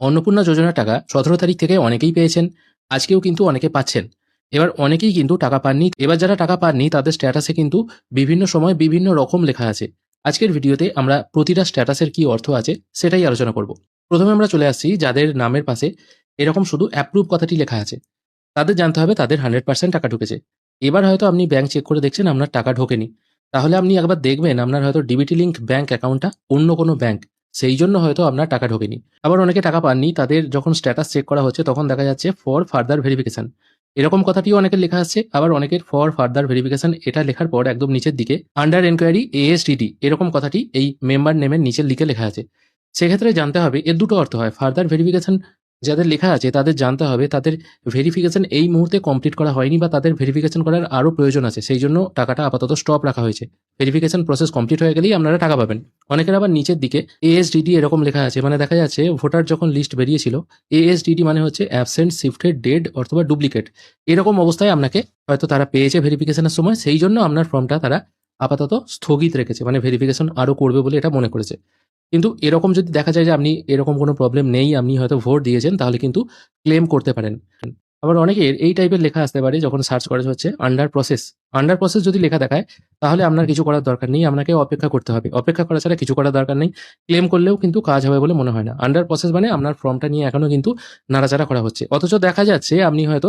অন্নপূর্ণা যোজনার টাকা 17 তারিখ থেকে অনেকেই পেয়েছেন, আজকেও কিন্তু অনেকে পাচ্ছেন। এবার অনেকেই কিন্তু টাকা পাননি। এবার যারা টাকা পাননি তাদের স্ট্যাটাসে কিন্তু বিভিন্ন সময় বিভিন্ন রকম লেখা আছে। আজকের ভিডিওতে আমরা প্রতিটা স্ট্যাটাসের কি অর্থ আছে সেটাই আলোচনা করব। প্রথমে আমরা চলে আসছি যাদের নামের পাশে এরকম শুধু অ্যাপ্রুভ কথাটি লেখা আছে। তাদের জানতে হবে তাদের 100% টাকা ঢুকেছে। এবার হয়তো আপনি ব্যাংক চেক করে দেখছেন আপনার টাকা ঢোকেনি। তাহলে আপনি একবার দেখবেন আপনার হয়তো ডিবিটি লিংক ব্যাংক অ্যাকাউন্টটা অন্য কোনো ব্যাংক। সেই জন্য হয়তো আপনার টাকা ঢোকেনি। আবার অনেকে টাকা পাননি, তাদের যখন স্ট্যাটাস চেক করা হচ্ছে তখন দেখা যাচ্ছে ফর ফার্দার ভেরিফিকেশন। এরকম কথাটিও অনেকের লেখা আসছে। আবার অনেকের ফর ফার্দার ভেরিফিকেশন এটা লেখার পর একদম নিচের দিকে আন্ডার এনকোয়ারি এএসডিডি এরকম কথাটি এই মেম্বার নেমের নিচের দিকে লেখা আছে। সেক্ষেত্রে জানতে হবে এর দুটো অর্থ হয়। ফার্দার ভেরিফিকেশন যাদের লেখা আছে তাদের জানতে হবে তাদের ভেরিফিকেশন এই মুহূর্তে কমপ্লিট করা হয়নি বা তাদের ভেরিফিকেশন করার আরও প্রয়োজন আছে, সেই জন্য টাকাটা আপাতত স্টপ রাখা হয়েছে। ভেরিফিকেশন প্রসেস কমপ্লিট হয়ে গেলেই আপনারা টাকা পাবেন। অনেকের আবার নিচের দিকে এএসডিডি এরকম লেখা আছে, মানে দেখা যাচ্ছে ভোটার যখন লিস্ট বেরিয়েছিল এএসডিডি মানে হচ্ছে অ্যাবসেন্ট, শিফটেড, ডেড অথবা ডুপ্লিকেট। এরকম অবস্থায় আপনাকে হয়তো তারা পেয়েছে ভেরিফিকেশনের সময়, সেই জন্য আপনার ফর্মটা তারা আপাতত স্থগিত রেখেছে, মানে ভেরিফিকেশন আরও করবে বলে এটা মনে করেছে। কিন্তু এরকম যদি দেখা যায় যে আপনি এরকম কোনো প্রবলেম নেই, আপনি হয়তো ভোট দিয়েছেন, তাহলে কিন্তু ক্লেম করতে পারেন। আবার অনেকের এই টাইপের লেখা আসতে পারে যখন সার্চ করা হচ্ছে আন্ডার প্রসেস। আন্ডার প্রসেস যদি লেখা দেখায় তাহলে আপনার কিছু করার দরকার নেই, আপনাকে অপেক্ষা করতে হবে। অপেক্ষা করা ছাড়া কিছু করার দরকার নেই। ক্লেম করলেও কিন্তু কাজ হবে বলে মনে হয় না। আন্ডার প্রসেস মানে আপনার ফর্মটা নিয়ে এখনো কিন্তু নাড়াচাড়া করা হচ্ছে, অথচ দেখা যাচ্ছে আপনি হয়তো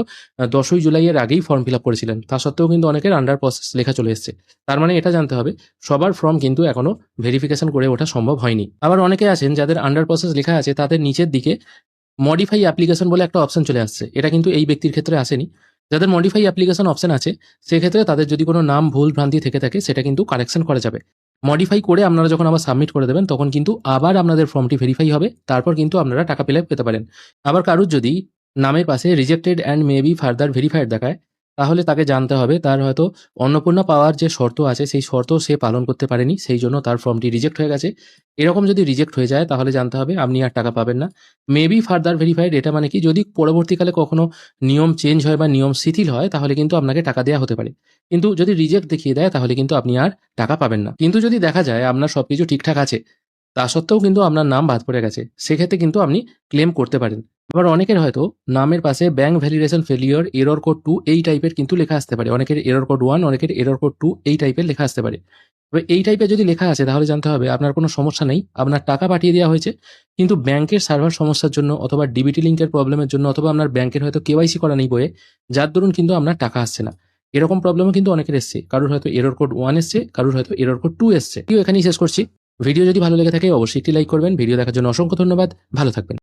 10ই জুলাইয়ের আগেই ফর্ম ফিল আপ করেছিলেন, তা সত্ত্বেও কিন্তু অনেকের আন্ডার প্রসেস লেখা চলে এসছে। তার মানে এটা জানতে হবে সবার ফর্ম কিন্তু এখনো ভেরিফিকেশন করে ওঠা সম্ভব হয়নি। আবার অনেকে আছেন যাদের আন্ডার প্রসেস লেখা আছে, তাদের নিচের দিকে মডিফাই অ্যাপ্লিকেশন বলে একটা অপশন চলে আসছে। এটা কিন্তু এই ব্যক্তির ক্ষেত্রে আসেনি। যাদের মডিফাই অ্যাপ্লিকেশন অপশন আছে সেক্ষেত্রে তাদের যদি কোনো নাম ভুল ভ্রান্তি থেকে থাকে সেটা কিন্তু কারেকশন করা যাবে। মডিফাই করে আপনারা যখন আবার সাবমিট করে দেবেন তখন কিন্তু আবার আপনাদের ফর্মটি ভেরিফাই হবে, তারপর কিন্তু আপনারা টাকা পেতে পারেন। আবার কারুর যদি নামের পাশে rejected and may be further verified দেখায় তাহলে তাকে জানতে হবে তার হয়তো অন্নপূর্ণা পাওয়ার যে শর্ত আছে সেই শর্ত সে পালন করতে পারেনি, সেই জন্য তার ফর্মটি রিজেক্ট হয়ে গেছে। এরকম যদি রিজেক্ট হয়ে যায় তাহলে জানতে হবে আপনি আর টাকা পাবেন না। মেবি ফার্দার ভেরিফাইড এটা মানে কি, যদি পরবর্তীকালে কখনো নিয়ম চেঞ্জ হয় বা নিয়ম শিথিল হয় তাহলে কিন্তু আপনাকে টাকা দেওয়া হতে পারে। কিন্তু যদি রিজেক্ট দেখিয়ে দেয় তাহলে কিন্তু আপনি আর টাকা পাবেন না। কিন্তু যদি দেখা যায় আপনার সবকিছু ঠিকঠাক আছে তা সত্ত্বেও কিন্তু আপনার নাম বাদ পড়ে গেছে, সেক্ষেত্রে কিন্তু আপনি ক্লেম করতে পারেন। আবার অনেকের হয়তো নামের পাশে bank validation failure error code 2 এই টাইপের কিন্তু লেখা আসতে পারে। অনেকের এরর কোড 1, অনেকের এরর কোড 2 এই টাইপের লেখা আসতে পারে। তবে এই টাইপের যদি লেখা আছে তাহলে জানতে হবে আপনার কোনো সমস্যা নেই, আপনার টাকা পাঠিয়ে দেওয়া হয়েছে, কিন্তু ব্যাংকের সার্ভার সমস্যার জন্য অথবা ডিবিটি লিঙ্কের প্রবলেমের জন্য অথবা আপনার ব্যাংকের হয়তো কেওয়াইসি করা নেই বইয়ে, যার দরুন কিন্তু আপনার টাকা আসছে না। এরকম প্রবলেমও কিন্তু অনেকের এসছে। কারোর হয়তো এরর কোড 1 এসছে, কারোর হয়তো এরর কোড 2 এসছে। এখানেই শেষ করছি। ভিডিও যদি ভালো লেগে থাকে অবশ্যই একটি লাইক করবেন। ভিডিও দেখার জন্য অসংখ্য ধন্যবাদ। ভালো থাকবেন।